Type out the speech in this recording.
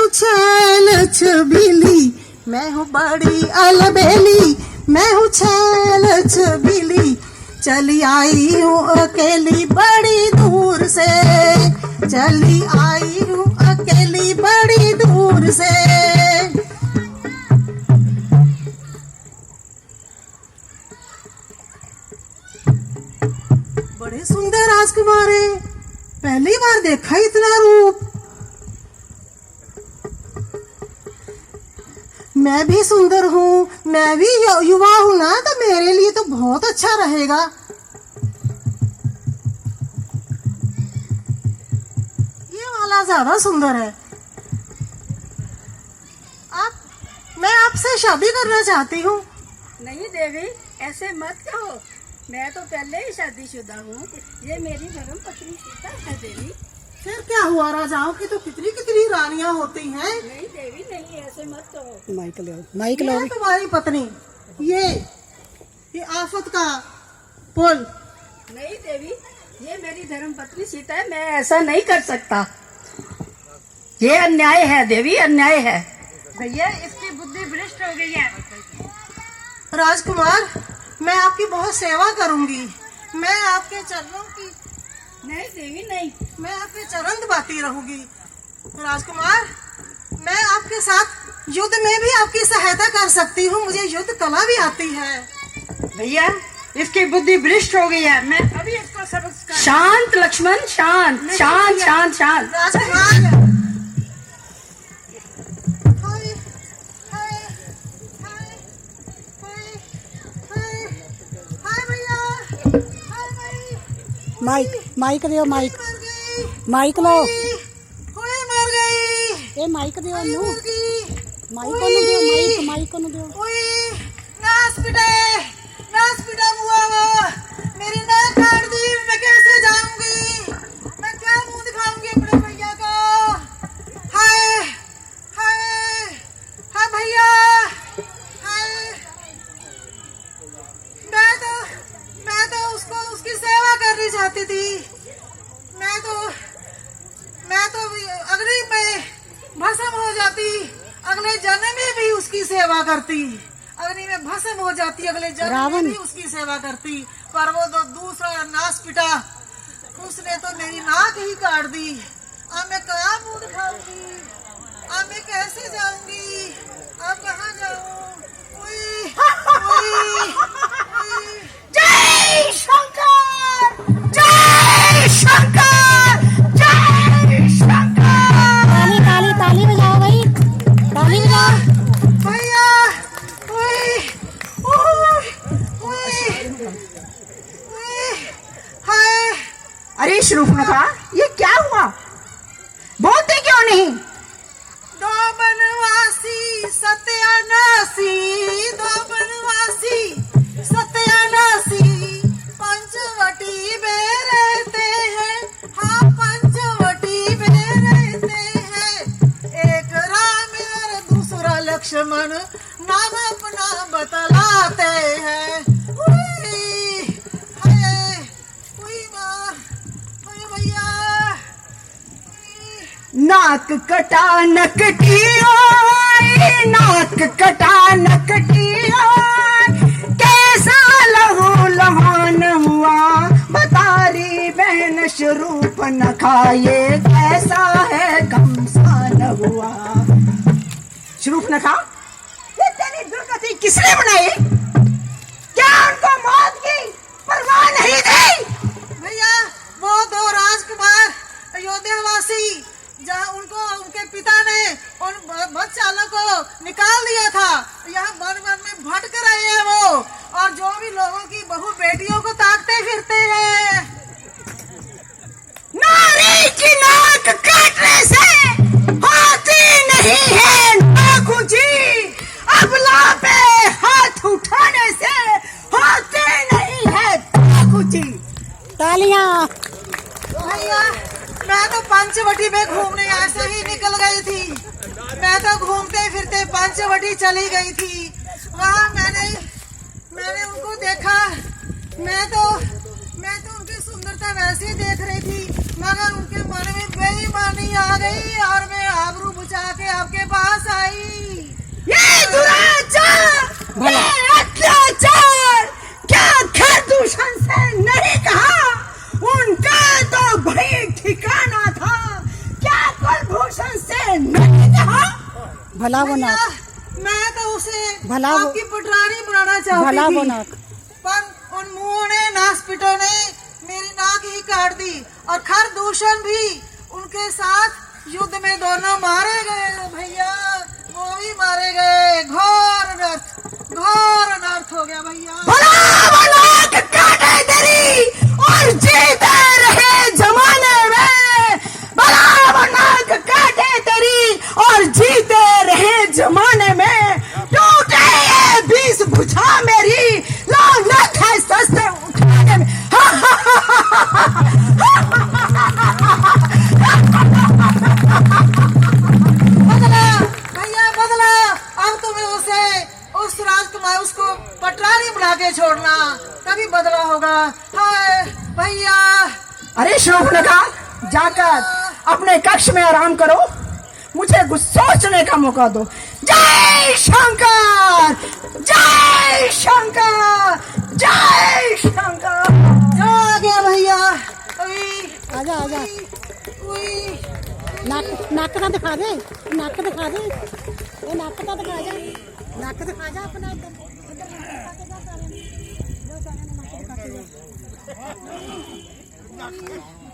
छैल छबीली, मैं हूँ बड़ी अलबेली, मैं हूँ छैल छबीली, चली आई हूँ अकेली बड़ी दूर से, चली आई हूँ अकेली बड़ी दूर से। बड़े सुंदर राजकुमार है, पहली बार देखा इतना रूप। मैं भी सुंदर हूँ, मैं भी युवा हूँ ना, तो मेरे लिए तो बहुत अच्छा रहेगा। ये वाला ज्यादा सुंदर है। मैं आपसे शादी करना चाहती हूँ। नहीं देवी, ऐसे मत कहो, मैं तो पहले ही शादीशुदा हूँ। ये मेरी धर्म पत्नी सीता है देवी। फिर क्या हुआ, राजाओं की तो कितनी कितनी रानियां होती हैं। नहीं देवी नहीं, ऐसे मत कहो। माइक लो, माइक लो। तुम्हारी पत्नी ये आफत का पुल। नहीं देवी, ये मेरी धर्म पत्नी सीता है, मैं ऐसा नहीं कर सकता। ये अन्याय है देवी, अन्याय है। भैया इसकी बुद्धि भ्रष्ट हो गई है। राजकुमार, मैं आपकी बहुत सेवा करूंगी, मैं आपके चरणों की। नहीं देवी नहीं, मैं आपके चरण दबाती रहूंगी। राजकुमार, मैं आपके साथ युद्ध में भी आपकी सहायता कर सकती हूँ, मुझे युद्ध कला भी आती है। भैया इसकी बुद्धि भ्रष्ट हो गई है, मैं अभी इसको सबक। शांत लक्ष्मण, शांत शांत शांत शांत। राजकुमार, माइक माइक दियो, माइक माइक लो। मर गई। ए माइक दियो नु, माइक को नु दियो, माइक माइक को नु दियो। नास पिटा मुआ वो, मेरी नाक काट दी, मैं कैसे जाऊंगी, मैं क्या मुंह दिखाऊंगी अपने भैया को। हाय हाय हाय भैया, हाय। मैं तो उसकी सेवा करनी चाहती थी। मैं तो अग्नि में भस्म हो जाती, अगले जन्म में भी उसकी सेवा करती। अग्नि में भस्म हो जाती, अगले जन्म में भी उसकी सेवा करती। पर वो तो दूसरा नास पिटा, उसने तो मेरी नाक ही काट दी। अब मैं कहाँ मुंह दिखाऊंगी, अब मैं कैसे जाऊंगी, अब कहाँ जाऊँ। जय शंकर, जय शंकर, जय शंकर। ताली ताली ताली बजाओ भाई, ताली बजाओ। भैया, हाय। अरे शूर्पणखा, ये क्या हुआ, बोलते क्यों नहीं? दो बनवासी सत्यानासी, दो बनवासी सत्यानासी, पंचवटी में रहते हैं। हाँ, पंचवटी में रहते हैं। एक राम और दूसरा लक्ष्मण, नाम अपना बतलाते हैं। नाक कटा नकटियो, नाक कटा नकटियो, कैसा लहू लहान हुआ, बतारी बहन शूर्पणखा, ये कैसा है घमसान हुआ। शूर्पणखा, ये तेरी दुर्गति किसने बनाई? क्या उनको मौत की परवाह नहीं थी? भैया, वो दो राजकुमार अयोध्यावासी, जहाँ उनके पिता ने उन बस चालक को निकाल दिया था, यहाँ वन वन में भटक रहे हैं वो, और जो भी लोगों की बहू बेटियों को ताकते फिरते हैं। नारी की नाक काटने से होती नहीं है नाक ऊंची, अबला पे हाथ उठाने से होती नहीं है नाक ऊंची। तालियां। भैया, मैं तो पंचवटी में घूमने ऐसे ही निकल गई थी। मैं तो घूमते फिरते पंचवटी चली गई थी। वहाँ मैंने उनको देखा। मैं तो उनकी सुंदरता वैसे ही देख रही थी, मगर उनके मन में बेईमानी आ गई और मैं आबरू बुझा के भला वो भैया, नाक मैं तो उसे भला वो- आपकी पटरानी बनाना चाहती भला वो थी, नाक पर उन मुंहों ने नास्पिटों ने मेरी नाक ही काट दी और खरदूषण भी उनके साथ युद्ध में दोनों मारे गए भैया, वो भी मारे गए। घोर अनर्थ हो गया भैया। भला वो नाक काटे तेरी और जीते रहे जमाने में, भला वो नाक काटे तेरी और जीते रहे जमाने में, टूटे ये 20 भुजा मेरी लानत है सस्ते उठाने में। बदला भैया बदला, अब तुम्हें उस राजकुमार उसको पटरानी बना के छोड़ना, तभी बदला होगा। हाय भैया। अरे शोभनका, जाकर अपने कक्ष में आराम करो, मुझे कुछ सोचने का मौका दो। जय शंकर, जय शंकर, जय शंकर। आ गया भैया। अभी आजा आजा नाक का दिखा दे, नाक का दिखा दे, ये नाक का दिखा जा, नाक का दिखा जा अपना एकदम इधर नाक दिखा के जा सारे ने, जो सारे ने नाक दिखा के जा।